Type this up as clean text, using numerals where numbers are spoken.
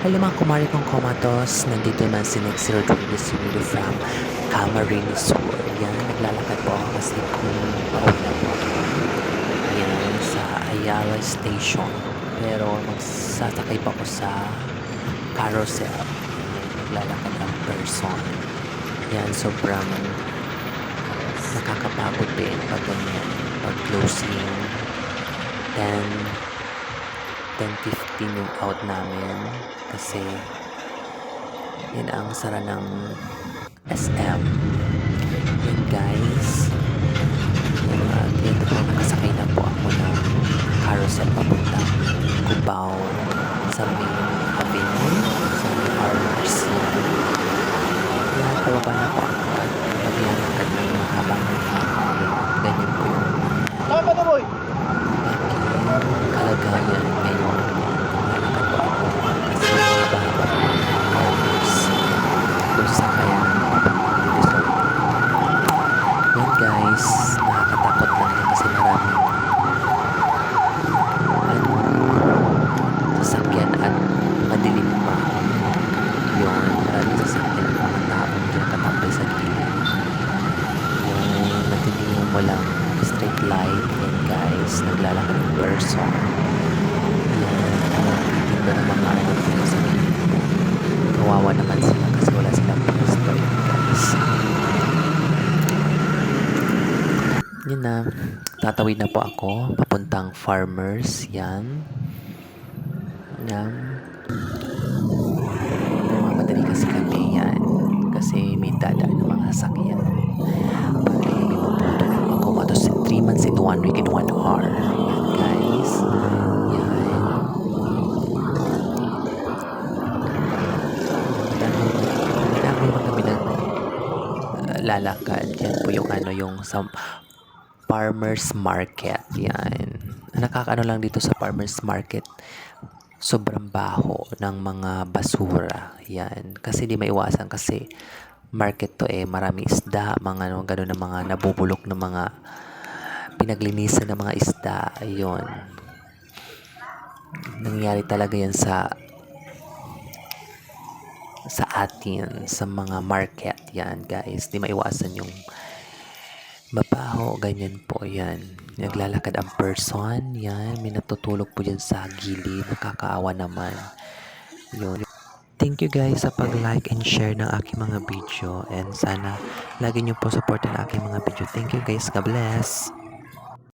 Hello mga kumari kong komatos, nandito naman si Nexie Rodriguez Sumilo from Camarines Sur. Yan, naglalakad po ako kasi kung pauwi na po ako. Yan, sa Ayala Station. Pero magsasakay pa ako sa carousel. Yan, naglalakad ang person. Yan, sobrang nakakapagod din pag ganyan. Pag closing 10, 10:15 yung out namin. Kasi yun ang sara ng SM. Yun guys. Yun, dito po nakasakay na po ako ng carousel papuntang Cubao sa main avenue sa may RRC. Yan, pababa na po ako at maglalakad ng mahabang ganyan po yung Tama na, boy! aking kalagayan ngayon. Maglalakad po ako kasi mahaba-haba po ang hours doon sa kaya papuntang Divisoria. Yan guys, nakakatakot lang yan kasi maraming sasakyan at madilim pa. Yun, maraming sasakyan at mga taong dyan katambay sa gilid. Yung natinignan mo lang straight light. Yan guys, naglalakad ng person. Yan, nagtitinda ng mga ano dyan sa gilid. Kawawa naman sila kasi wala silang pwesto. Yan guys. Yun na, tatawid na po ako papuntang Farmers. Yan. Mamadali kasi kami yan kasi may dadaan ng mga sasakyan para hindi maputol ang Makomatos 3 months in 1 week in 1 hour. Yan guys. Yan. Madami pa kami ng lalakad. Yan po yung ano, yung sa farmers market. Yan. Nakakaano lang dito sa farmers market, sobrang baho ng mga basura. Yan. Kasi di maiwasan kasi market to maraming isda, mga ano, gano'n na mga nabubulok na mga pinaglinisan ng mga isda. Ayun. Nangyayari talaga yan sa atin, sa mga market. Yan guys. Di maiwasan yung mabaho, ganyan po yan. Naglalakad ang person, yan. May natutulog po dyan sa gilid. Nakakaawa naman. Yun. Thank you guys sa pag-like and share ng aking mga video. And sana lagi nyo po support ang aking mga video. Thank you guys. God bless.